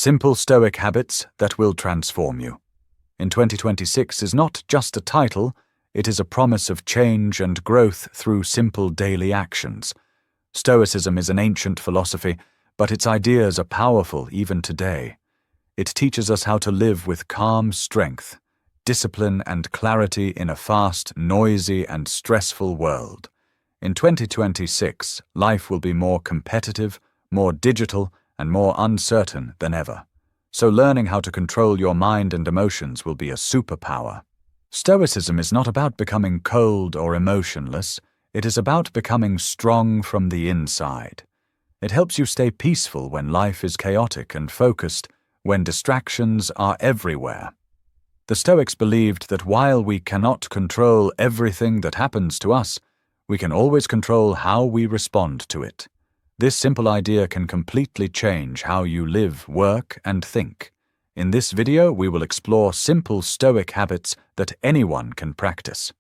Simple Stoic habits that will transform you. In 2026 is not just a title, it is a promise of change and growth through simple daily actions. Stoicism is an ancient philosophy, but its ideas are powerful even today. It teaches us how to live with calm strength, discipline and clarity in a fast, noisy and stressful world. In 2026, life will be more competitive, more digital, and more uncertain than ever. So learning how to control your mind and emotions will be a superpower. Stoicism is not about becoming cold or emotionless, it is about becoming strong from the inside. It helps you stay peaceful when life is chaotic and focused, when distractions are everywhere. The Stoics believed that while we cannot control everything that happens to us, we can always control how we respond to it. This simple idea can completely change how you live, work, and think. In this video, we will explore simple Stoic habits that anyone can practice.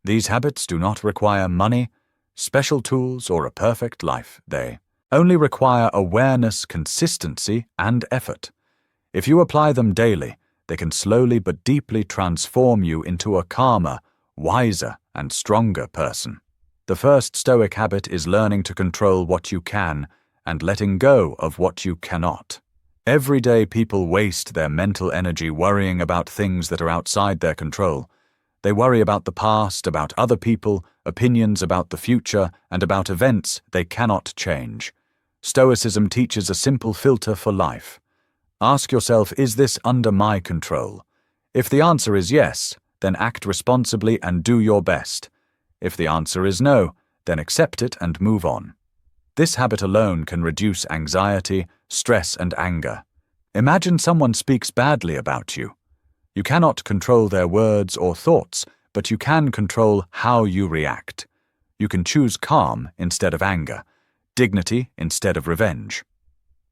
These habits do not require money, special tools, or a perfect life. They only require awareness, consistency, and effort. If you apply them daily, they can slowly but deeply transform you into a calmer, wiser, and stronger person. The first Stoic habit is learning to control what you can and letting go of what you cannot. Everyday people waste their mental energy worrying about things that are outside their control. They worry about the past, about other people, opinions about the future, and about events they cannot change. Stoicism teaches a simple filter for life. Ask yourself, is this under my control? If the answer is yes, then act responsibly and do your best. If the answer is no, then accept it and move on. This habit alone can reduce anxiety, stress, and anger. Imagine someone speaks badly about you. You cannot control their words or thoughts, but you can control how you react. You can choose calm instead of anger, dignity instead of revenge.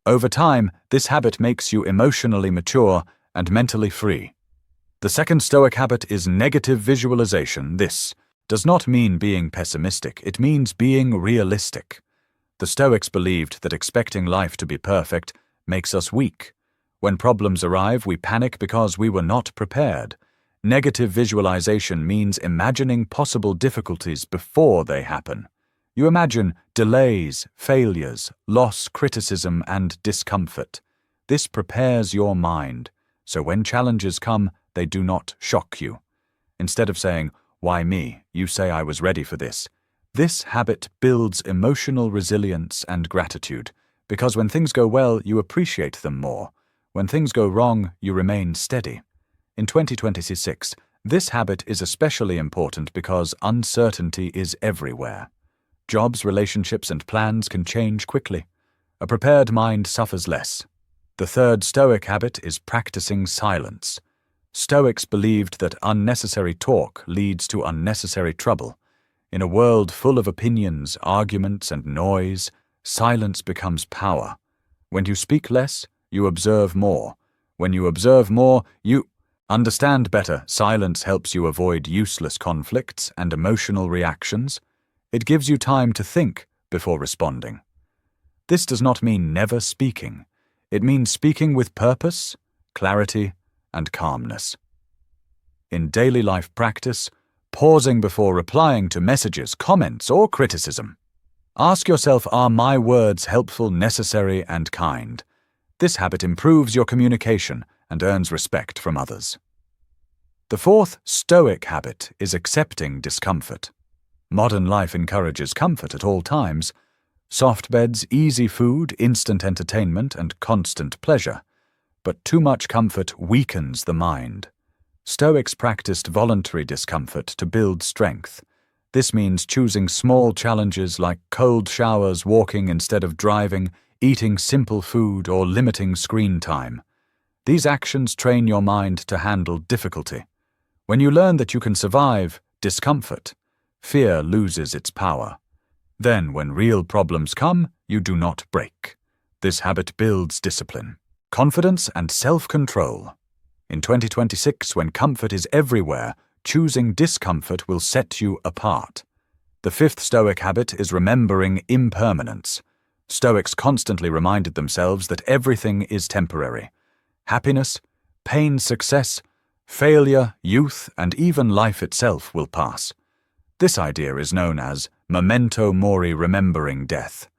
Over time, this habit makes you emotionally mature and mentally free. The second Stoic habit is negative visualization. This does not mean being pessimistic, it means being realistic. The Stoics believed that expecting life to be perfect makes us weak. When problems arrive, we panic because we were not prepared. Negative visualization means imagining possible difficulties before they happen. You imagine delays, failures, loss, criticism, and discomfort. This prepares your mind, so when challenges come, they do not shock you. Instead of saying, "Why me?" you say, "I was ready for this." This habit builds emotional resilience and gratitude, because when things go well, you appreciate them more. When things go wrong, you remain steady. In 2026, this habit is especially important because uncertainty is everywhere. Jobs, relationships, and plans can change quickly. A prepared mind suffers less. The third Stoic habit is practicing silence. Stoics believed that unnecessary talk leads to unnecessary trouble. In a world full of opinions, arguments, and noise, silence becomes power. When you speak less, you observe more. When you observe more, you understand better. Silence helps you avoid useless conflicts and emotional reactions. It gives you time to think before responding. This does not mean never speaking. It means speaking with purpose, clarity, and calmness. In daily life practice, pausing before replying to messages, comments, or criticism. Ask yourself, are my words helpful, necessary, and kind? This habit improves your communication and earns respect from others. The fourth Stoic habit is accepting discomfort. Modern life encourages comfort at all times. Soft beds, easy food, instant entertainment, and constant pleasure. But too much comfort weakens the mind. Stoics practiced voluntary discomfort to build strength. This means choosing small challenges like cold showers, walking instead of driving, eating simple food, or limiting screen time. These actions train your mind to handle difficulty. When you learn that you can survive discomfort, fear loses its power. Then, when real problems come, you do not break. This habit builds discipline, confidence, and self-control. In 2026, when comfort is everywhere, choosing discomfort will set you apart. The fifth Stoic habit is remembering impermanence. Stoics constantly reminded themselves that everything is temporary. Happiness, pain, success, failure, youth, and even life itself will pass. This idea is known as memento mori, remembering death.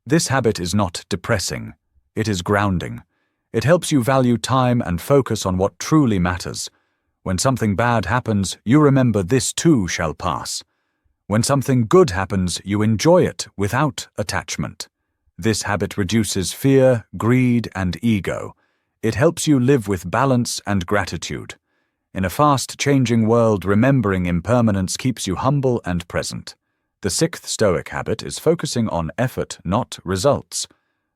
This habit is not depressing, it is grounding. It helps you value time and focus on what truly matters. When something bad happens, you remember this too shall pass. When something good happens, you enjoy it without attachment. This habit reduces fear, greed, and ego. It helps you live with balance and gratitude. In a fast-changing world, remembering impermanence keeps you humble and present. The sixth Stoic habit is focusing on effort, not results.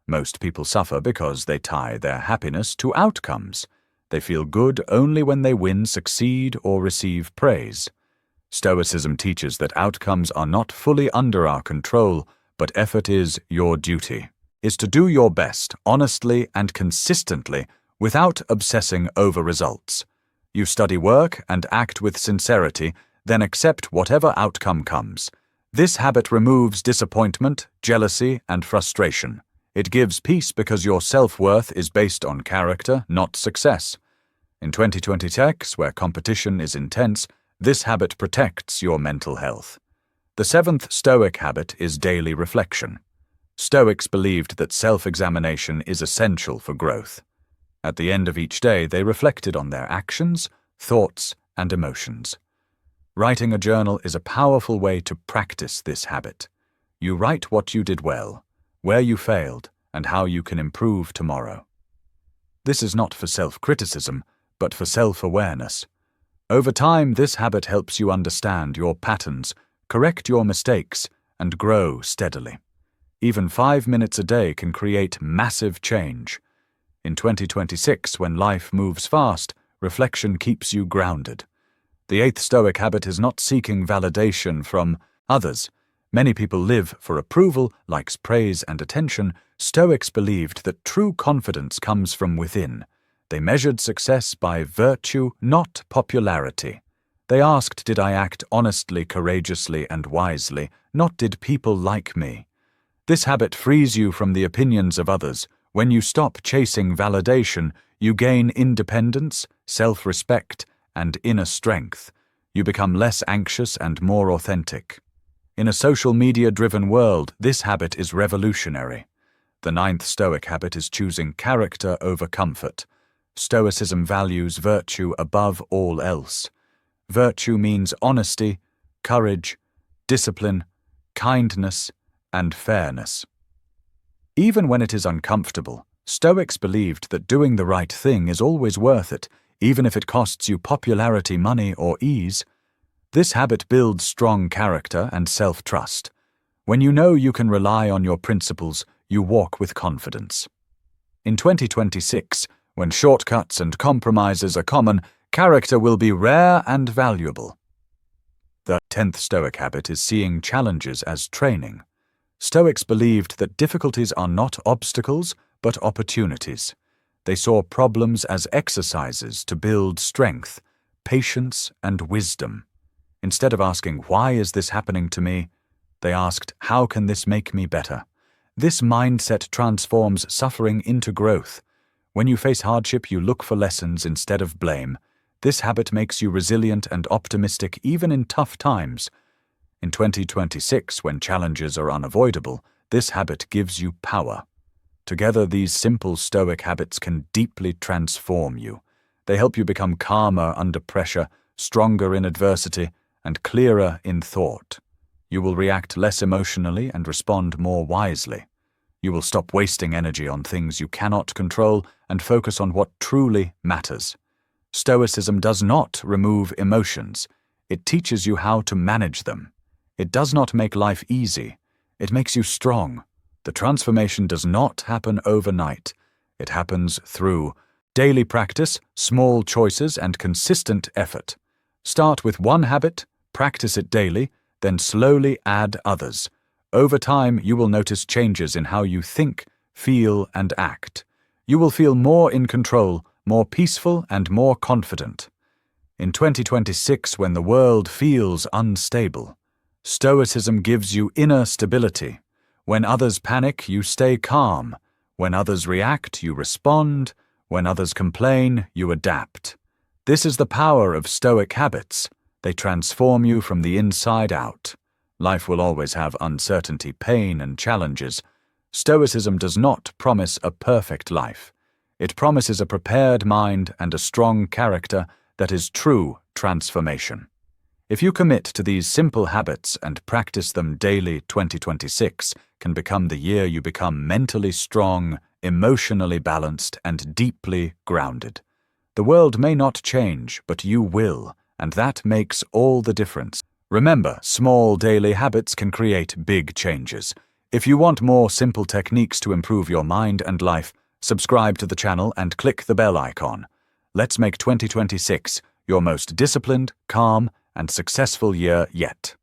Most people suffer because they tie their happiness to outcomes. They feel good only when they win, succeed, or receive praise. Stoicism teaches that outcomes are not fully under our control, but effort is your duty, is to do your best, honestly and consistently, without obsessing over results. You study, work, and act with sincerity, then accept whatever outcome comes. This habit removes disappointment, jealousy, and frustration. It gives peace because your self-worth is based on character, not success. In 2026, where competition is intense, this habit protects your mental health. The seventh Stoic habit is daily reflection. Stoics believed that self-examination is essential for growth. At the end of each day, they reflected on their actions, thoughts, and emotions. Writing a journal is a powerful way to practice this habit. You write what you did well, where you failed, and how you can improve tomorrow. This is not for self-criticism, but for self-awareness. Over time, this habit helps you understand your patterns, correct your mistakes, and grow steadily. Even 5 minutes a day can create massive change. In 2026, when life moves fast, reflection keeps you grounded. The eighth Stoic habit is not seeking validation from others. Many people live for approval, likes, praise, and attention. Stoics believed that true confidence comes from within. They measured success by virtue, not popularity. They asked, did I act honestly, courageously, and wisely, not did people like me? This habit frees you from the opinions of others. When you stop chasing validation, you gain independence, self-respect, and inner strength. You become less anxious and more authentic. In a social media-driven world, this habit is revolutionary. The ninth Stoic habit is choosing character over comfort. Stoicism values virtue above all else. Virtue means honesty, courage, discipline, kindness, and fairness. Even when it is uncomfortable, Stoics believed that doing the right thing is always worth it, even if it costs you popularity, money, or ease. This habit builds strong character and self-trust. When you know you can rely on your principles, you walk with confidence. In 2026, when shortcuts and compromises are common, character will be rare and valuable. The 10th Stoic habit is seeing challenges as training. Stoics believed that difficulties are not obstacles, but opportunities. They saw problems as exercises to build strength, patience, and wisdom. Instead of asking, why is this happening to me? They asked, how can this make me better? This mindset transforms suffering into growth. When you face hardship, you look for lessons instead of blame. This habit makes you resilient and optimistic even in tough times. In 2026, when challenges are unavoidable, this habit gives you power. Together, these simple Stoic habits can deeply transform you. They help you become calmer under pressure, stronger in adversity, and clearer in thought. You will react less emotionally and respond more wisely. You will stop wasting energy on things you cannot control and focus on what truly matters. Stoicism does not remove emotions. It teaches you how to manage them. It does not make life easy. It makes you strong. The transformation does not happen overnight. It happens through daily practice, small choices, and consistent effort. Start with one habit, practice it daily, then slowly add others. Over time, you will notice changes in how you think, feel, and act. You will feel more in control, more peaceful, and more confident. In 2026, when the world feels unstable, Stoicism gives you inner stability. When others panic, you stay calm. When others react, you respond. When others complain, you adapt. This is the power of Stoic habits. They transform you from the inside out. Life will always have uncertainty, pain, and challenges. Stoicism does not promise a perfect life. It promises a prepared mind and a strong character that is true transformation. If you commit to these simple habits and practice them daily, 2026 can become the year you become mentally strong, emotionally balanced, and deeply grounded. The world may not change, but you will, and that makes all the difference. Remember, small daily habits can create big changes. If you want more simple techniques to improve your mind and life, subscribe to the channel and click the bell icon. Let's make 2026 your most disciplined, calm, and successful year yet.